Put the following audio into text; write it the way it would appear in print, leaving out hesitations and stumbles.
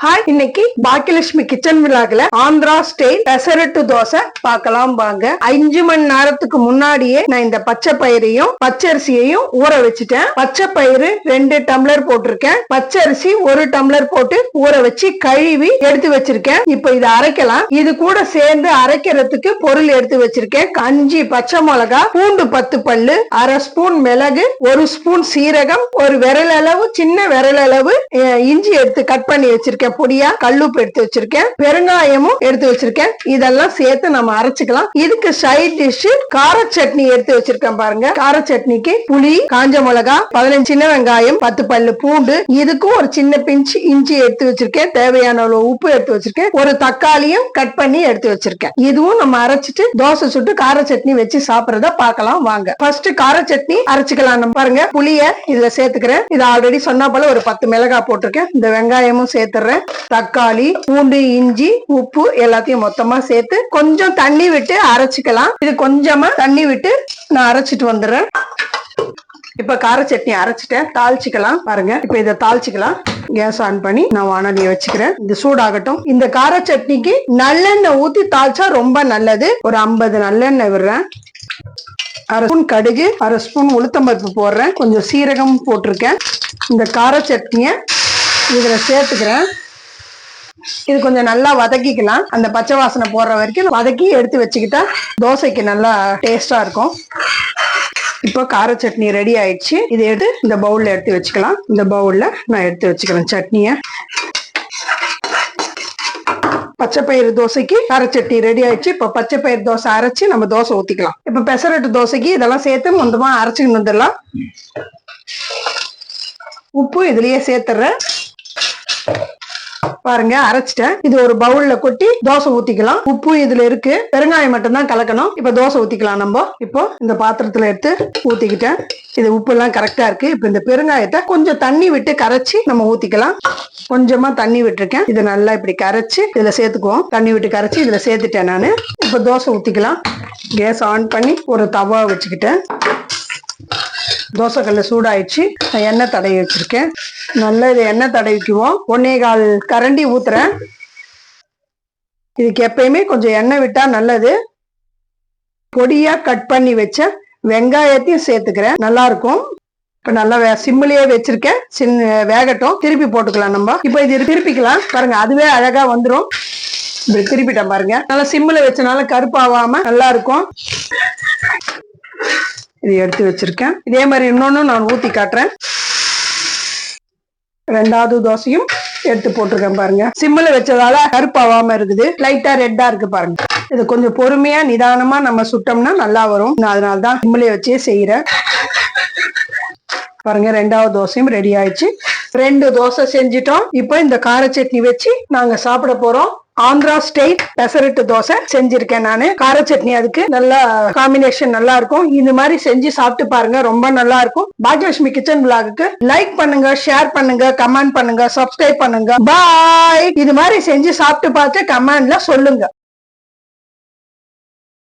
Hi, இன்னைக்கு Baakiyalakshmi kitchen விழாக்ல Andhra style pesarattu dosa பார்க்கலாம் வாங்க. 5 மணி நேரத்துக்கு முன்னாடியே நான் இந்த பச்சை பயிரையும் பச்சரிசியையும் ஊற வச்சுட்டேன். பச்சை பயிறு 2 டம்ளர் போட்டிருக்கேன். பச்சரிசி 1 டம்ளர் போட்டு ஊற வச்சு கழுவி எடுத்து வச்சிருக்கேன். இப்ப இதை அரைக்கலாம். இது கூட சேர்ந்து அரைக்கிறதுக்கு பொருள் எடுத்து வச்சிருக்கேன். 5 பச்சை மிளகா, பூண்டு 10 பல்லு, 1/2 ஸ்பூன் மிளகு, 1 ஸ்பூன் சீரகம், ஒரு விரல் அளவு சின்ன விரல் அளவு இஞ்சி எடுத்து கட் பண்ணி வச்சிருக்கேன். பொடியா கல்லுப்பு எடுத்து வச்சிருக்கேன். பெருங்காயமும் எடுத்து வச்சிருக்கேன். இதெல்லாம் சேர்த்து நம்ம அரைச்சுக்கலாம். இதுக்கு சைட் டிஷ் கார சட்னி எடுத்து வச்சிருக்கேன் பாருங்க. கார சட்னிக்கு புளி, காஞ்ச மிளகா, 15 சின்ன வெங்காயம், 10 பல்லு பூண்டு, இதுக்கும் ஒரு சின்ன பிஞ்ச் இஞ்சி எடுத்து வச்சிருக்கேன். தேவையான உப்பு எடுத்து வச்சிருக்கேன். ஒரு தக்காளியும் கட் பண்ணி எடுத்து வச்சிருக்கேன். இதுவும் நம்ம அரைச்சிட்டு தோசை சுட்டு கார சட்னி வச்சு சாப்பிடறத பார்க்கலாம் வாங்க. ஃபர்ஸ்ட் கார சட்னி அரைச்சுக்கலாம். நம்ம பாருங்க, புளிய இதுல சேர்த்துக்கிறேன். இது ஆல்ரெடி சொன்னா போல ஒரு 10 மிளகாய் போட்டிருக்கேன். இந்த வெங்காயமும் சேர்த்துறேன். தக்காளி, பூண்டு, இஞ்சி, உப்பு எல்லாத்தையும் மொத்தமா சேர்த்து கொஞ்சம் தண்ணி விட்டு அரைச்சிக்கலாம். இது கொஞ்சமா தண்ணி விட்டு நான் அரைச்சிட்டு வந்துடுறேன். இப்ப கார சட்னி அரைச்சிட்டேன். தாளிச்சுக்கலாம் பாருங்க. இப்ப இதை தாளிச்சுக்கலாம். கேஸ் ஆன் பண்ணி நான் வானலியை வச்சுக்கிறேன். இது சூடாகட்டும். இந்த கார சட்னிக்கு நல்லெண்ணெய் ஊத்தி தாளிச்சா ரொம்ப நல்லது. ஒரு 50 நல்லெண்ணெய் விடுறேன். 1/2 ஸ்பூன் கடுகு, 1/2 ஸ்பூன் உளுத்தம்பருப்பு போடுறேன். கொஞ்சம் சீரகம் போட்டிருக்கேன். இந்த கார சட்னிய இதுல சேர்த்துக்கிறேன். இது கொஞ்சம் நல்லா வதக்கிக்கலாம். அந்த பச்சை வாசனை போடுற வரைக்கும் வதக்கி எடுத்து வச்சுக்கிட்டா தோசைக்கு நல்லா டேஸ்டா இருக்கும். இப்போ கார சட்னி ரெடி ஆயிடுச்சு. இதை எடுத்து இந்த பவுல்ல எடுத்து வச்சுக்கலாம். இந்த பவுல்ல நான் எடுத்து வச்சுக்கிறேன் சட்னிய. பச்சை பயிறு தோசைக்கு கார சட்னி ரெடி ஆயிடுச்சு. இப்ப பச்சை பயிறு தோசை அரைச்சு நம்ம தோசை ஊத்திக்கலாம். இப்ப பெசரட்டு தோசைக்கு இதெல்லாம் சேர்த்து மொத்தமா அரைச்சுக்கிட்டு வந்துடலாம். உப்பு இதுலயே சேர்த்துறேன். பாருங்க, அரைச்சிட்டேன். இது ஒரு பவுல்ல கொட்டி தோசை ஊத்திக்கலாம். உப்பு இதுல இருக்கு, பெருங்காயம் மட்டும் தான் கலக்கணும். இப்ப தோசை ஊத்திக்கலாம். நம்ம இப்போ இந்த பாத்திரத்துல எடுத்து ஊத்திக்கிட்டேன். இது உப்பு எல்லாம் கரெக்டா இருக்கு. இப்ப இந்த பெருங்காயத்தை கொஞ்சம் தண்ணி விட்டு கரைச்சி நம்ம ஊத்திக்கலாம். கொஞ்சமா தண்ணி விட்டுருக்கேன். இதை நல்லா இப்படி கரைச்சு இதுல சேர்த்துக்குவோம். தண்ணி விட்டு கரைச்சி இதுல சேர்த்துட்டேன் நானு. இப்ப தோசை ஊத்திக்கலாம். கேஸ் ஆன் பண்ணி ஒரு தவா வச்சுக்கிட்டேன். தோசை கல்ல சூடாயிடுச்சு. எண்ணெய் தடவி வச்சிருக்கேன். நல்லா இது எண்ணெய் தடவிக்குவோம். 1/4 கரண்டி ஊத்துறேன். இதுக்கு எப்பயுமே கொஞ்சம் எண்ணெய் விட்டா நல்லது. பொடியா கட் பண்ணி வச்ச வெங்காயத்தையும் சேர்த்துக்கிறேன். நல்லா இருக்கும். இப்ப நல்லா சிம்மிலேயே வச்சிருக்கேன். வேகட்டும். திருப்பி போட்டுக்கலாம் நம்ம. இப்ப இது திருப்பிக்கலாம். பாருங்க, அதுவே அழகா வந்துடும். இப்படி திருப்பிட்டேன் பாருங்க. நல்லா சிம்மில வச்சனால கருப்பாவாம நல்லா இருக்கும். இது எடுத்து வச்சிருக்கேன். இதே மாதிரி இன்னொன்னு நான் ஊத்தி காட்டுறேன். 2வது தோசையும் எடுத்து போட்டிருக்கேன் பாருங்க. சிம்மில் வச்சதால கருப்பாவாம இருக்குது. லைட்டா ரெட்டா இருக்கு பாருங்க. இது கொஞ்சம் பொறுமையா நிதானமா நம்ம சுட்டோம்னா நல்லா வரும். நான் அதனாலதான் சிம்மிலே வச்சே செய்யறேன். பாருங்க, 2வது தோசையும் ரெடி ஆயிடுச்சு. 2 தோசை செஞ்சிட்டோம். இப்போ இந்த கார சட்னி வச்சு நாங்க சாப்பிட போறோம். ஆந்திரா ஸ்டைல் பெசரட்டு தோசை செஞ்சிருக்கேன் நானு. கார சட்னி அதுக்கு நல்லா காம்பினேஷன் நல்லா இருக்கும். இது மாதிரி செஞ்சு சாப்பிட்டு பாருங்க, ரொம்ப நல்லா இருக்கும். பாக்கியலட்சுமி கிச்சன் விளாகுக்கு லைக் பண்ணுங்க, ஷேர் பண்ணுங்க, கமெண்ட் பண்ணுங்க, சப்ஸ்கிரைப் பண்ணுங்க. பாய். இது மாதிரி செஞ்சு சாப்பிட்டு பார்த்து கமெண்ட்ல சொல்லுங்க.